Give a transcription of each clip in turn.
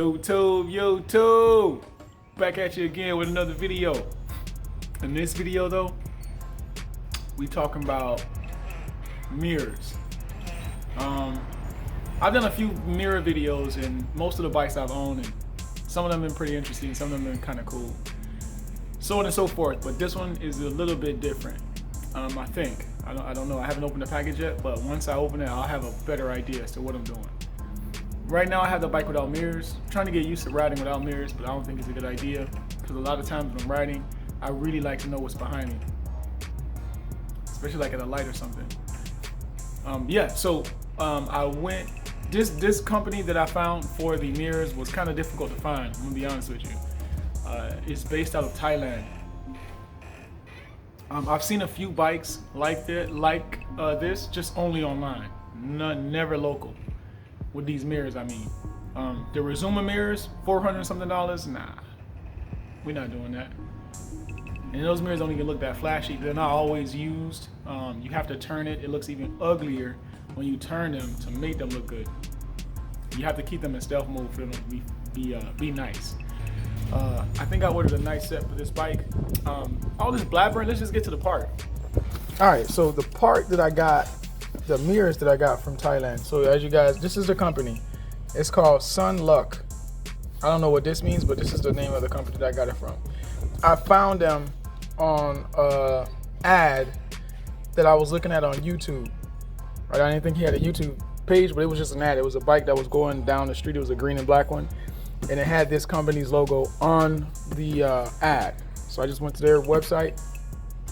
YouTube, back at you again with another video. In this video though, we talking about mirrors. I've done a few mirror videos and most of the bikes I've owned, and some of them have been pretty interesting, some of them have been kind of cool, so on and so forth. But this one is a little bit different. I think. I don't know. I haven't opened the package yet, but once I open it, I'll have a better idea as to what I'm doing. Right now, I have the bike without mirrors. I'm trying to get used to riding without mirrors, but I don't think it's a good idea because a lot of times when I'm riding, I really like to know what's behind me, especially like at a light or something. I went. This company that I found for the mirrors was kind of difficult to find. I'm gonna be honest with you. It's based out of Thailand. I've seen a few bikes like this, just only online, never local. With these mirrors, I mean, the Rizuma mirrors, $400 something. Nah, we're not doing that. And those mirrors don't even look that flashy. They're not always used. You have to turn it. It looks even uglier when you turn them to make them look good. You have to keep them in stealth mode for them to be nice. I think I ordered a nice set for this bike. All this blabbering, let's just get to the part. All right, so the part that I got, the mirrors that I got from Thailand. So as you guys, this is the company. It's called Sonluck. I don't know what this means, but this is the name of the company that I got it from. I found them on an ad that I was looking at on YouTube. Right, I didn't think he had a YouTube page, but it was just an ad. It was a bike that was going down the street. It was a green and black one, and it had this company's logo on the ad. So I just went to their website.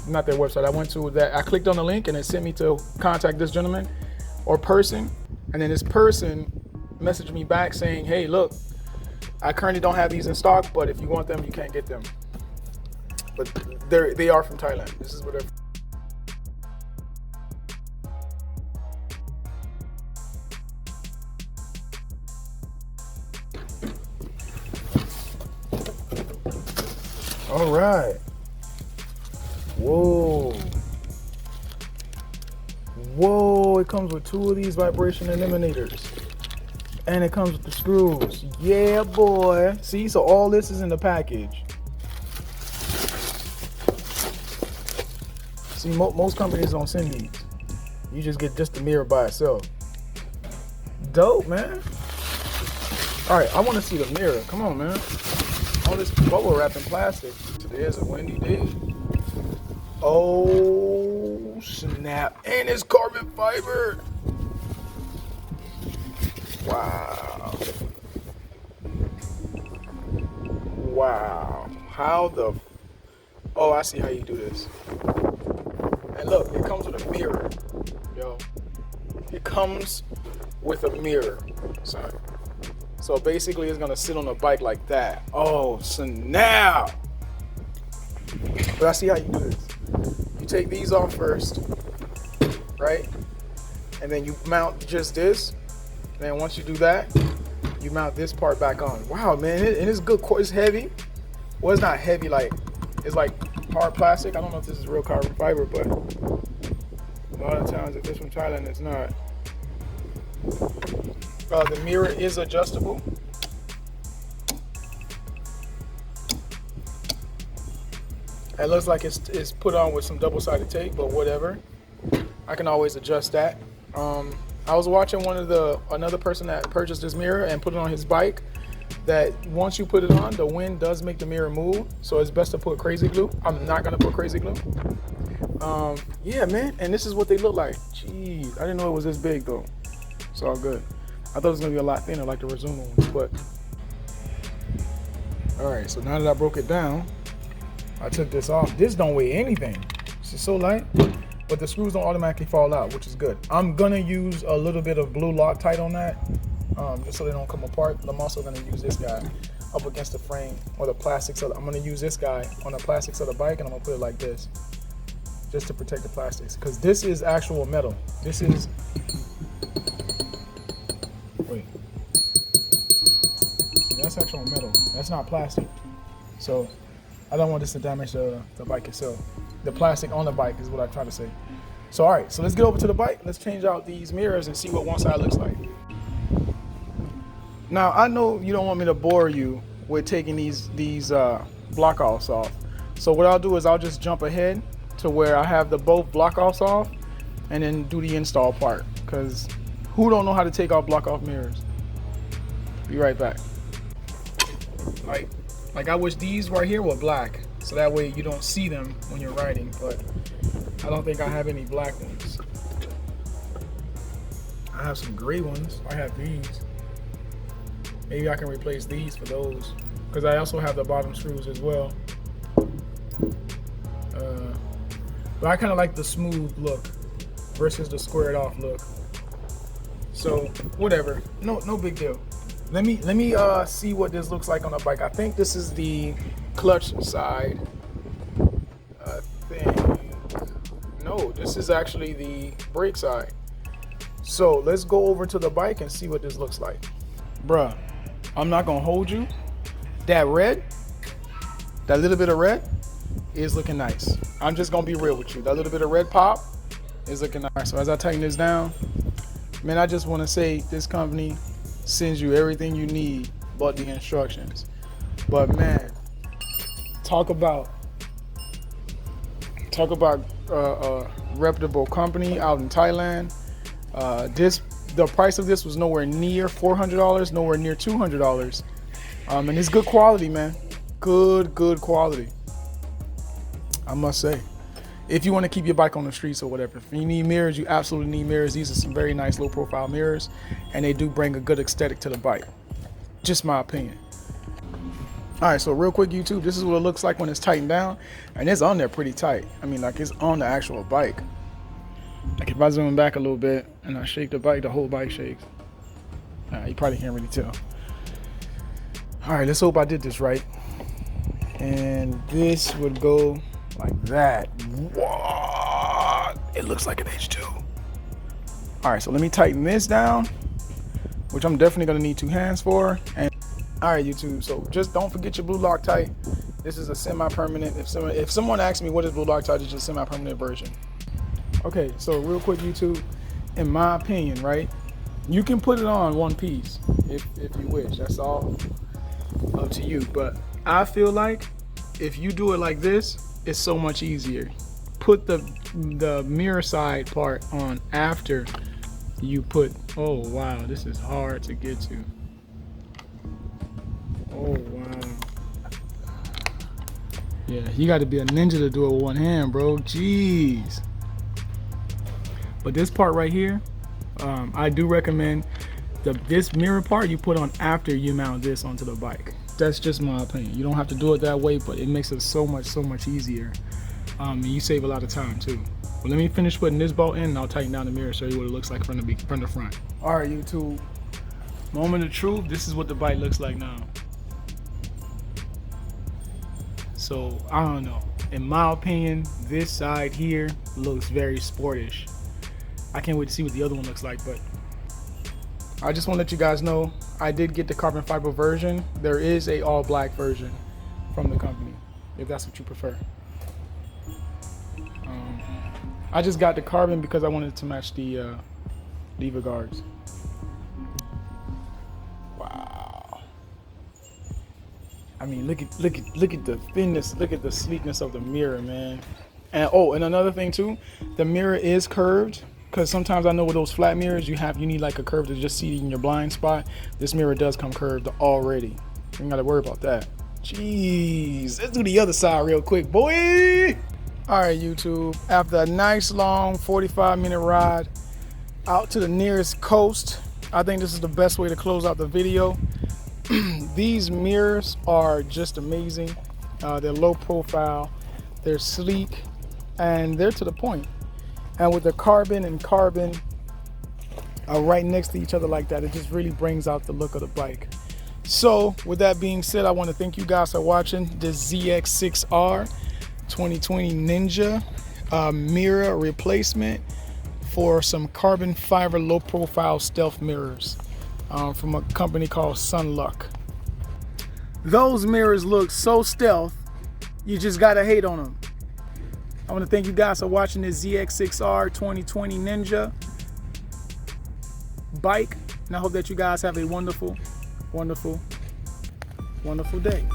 Not their website. I went to that. I clicked on the link and it sent me to contact this gentleman or person. And then this person messaged me back saying, "Hey, look, I currently don't have these in stock, but if you want them, you can't get them." But they are from Thailand. This is what they're. All right. Whoa. Whoa, it comes with 2 of these vibration eliminators. And it comes with the screws. Yeah, boy. See, so all this is in the package. See, most companies don't send these. You just get just the mirror by itself. Dope, man. All right, I want to see the mirror. Come on, man. All this bubble wrap and plastic. Today is a windy day. Oh, snap. And it's carbon fiber. Wow. Wow. How the... Oh, I see how you do this. And look, it comes with a mirror. Yo. It comes with a mirror. Sorry. So basically it's gonna sit on a bike like that. Oh, snap. But I see how you do this. You take these off first, right? And then you mount just this. And then once you do that, you mount this part back on. Wow, man, and it's good. It's heavy. Well, it's not heavy, like, it's like hard plastic. I don't know if this is real carbon fiber, but a lot of times if it's from Thailand, it's not. The mirror is adjustable. It looks like it's put on with some double-sided tape, but whatever. I can always adjust that. I was watching another person that purchased this mirror and put it on his bike, that once you put it on, the wind does make the mirror move, so it's best to put crazy glue. I'm not gonna put crazy glue. Yeah, man, and this is what they look like. Jeez, I didn't know it was this big though. It's all good. I thought it was gonna be a lot thinner like the Rizuma ones, but. All right, so now that I broke it down, I took this off. This don't weigh anything. This is so light, but the screws don't automatically fall out, which is good. I'm gonna use a little bit of blue Loctite on that, just so they don't come apart. I'm also gonna use this guy up against the frame or the plastics. I'm gonna use this guy on the plastics of the bike, and I'm gonna put it like this, just to protect the plastics, because this is actual metal. This is. Wait. See, that's actual metal. That's not plastic. So I don't want this to damage the bike itself. The plastic on the bike is what I try to say. So all right, so let's get over to the bike. Let's change out these mirrors and see what one side looks like. Now I know you don't want me to bore you with taking these block offs off. So what I'll do is I'll just jump ahead to where I have the both block offs off and then do the install part. Cause who don't know how to take off block off mirrors? Be right back. Like I wish these right here were black, so that way you don't see them when you're riding, but I don't think I have any black ones. I have some gray ones. I have these. Maybe I can replace these for those, because I also have the bottom screws as well. But I kind of like the smooth look versus the squared off look. So whatever, no big deal. Let me see what this looks like on the bike. I think this is the clutch side. I think, no, this is actually the brake side. So let's go over to the bike and see what this looks like. Bruh, I'm not gonna hold you. That red, that little bit of red is looking nice. I'm just gonna be real with you. That little bit of red pop is looking nice. So as I tighten this down, man, I just wanna say this company sends you everything you need but the instructions. But man, talk about reputable company out in Thailand. The price of this was nowhere near $400, nowhere near $200, and it's good quality, man. Good quality, I must say. If you want to keep your bike on the streets or whatever, if you need mirrors, you absolutely need mirrors. These are some very nice low profile mirrors, and they do bring a good aesthetic to the bike. Just my opinion. All right, so real quick, YouTube, this is what it looks like when it's tightened down, and it's on there pretty tight. I mean, like, it's on the actual bike. Like, if I zoom back a little bit and I shake the bike, the whole bike shakes. You probably can't really tell. All right, let's hope I did this right. And this would go like that. What? It looks like an H2. All right, so let me tighten this down, which I'm definitely gonna need 2 hands for. And all right, YouTube, so just don't forget your blue Loctite. This is a semi-permanent. If someone asks me what is blue Loctite, it's just a semi-permanent version. Okay, so real quick, YouTube, in my opinion, right, you can put it on one piece if you wish. That's all up to you. But I feel like if you do it like this, it's so much easier. Put the mirror side part on after you put, oh wow, this is hard to get to. Oh wow. Yeah, you gotta be a ninja to do it with one hand, bro. Jeez. But this part right here, I do recommend this mirror part you put on after you mount this onto the bike. That's just my opinion. You don't have to do it that way, but it makes it so much easier. And you save a lot of time too. Well, let me finish putting this bolt in and I'll tighten down the mirror, show you what it looks like from the front. All right, YouTube, moment of truth, this is what the bike looks like now. So, I don't know. In my opinion, this side here looks very sportish. I can't wait to see what the other one looks like, but I just want to let you guys know I did get the carbon fiber version. There is a all black version from the company, if that's what you prefer. I just got the carbon because I wanted to match the lever guards. Wow. I mean, look at the thinness, look at the sleekness of the mirror, man. And oh, and another thing too, the mirror is curved. Because sometimes I know with those flat mirrors, you need like a curve to just see in your blind spot. This mirror does come curved already. You ain't gotta worry about that. Jeez, let's do the other side real quick, boy. All right, YouTube, after a nice long 45-minute ride out to the nearest coast, I think this is the best way to close out the video. These mirrors are just amazing. They're low profile, they're sleek, and they're to the point. And with the carbon and carbon right next to each other like that, it just really brings out the look of the bike. So with that being said, I want to thank you guys for watching this ZX6R 2020 Ninja mirror replacement for some carbon fiber low profile stealth mirrors from a company called Sonluck. Those mirrors look so stealth, you just gotta hate on them. I want to thank you guys for watching this ZX6R 2020 Ninja bike, and I hope that you guys have a wonderful wonderful, wonderful day.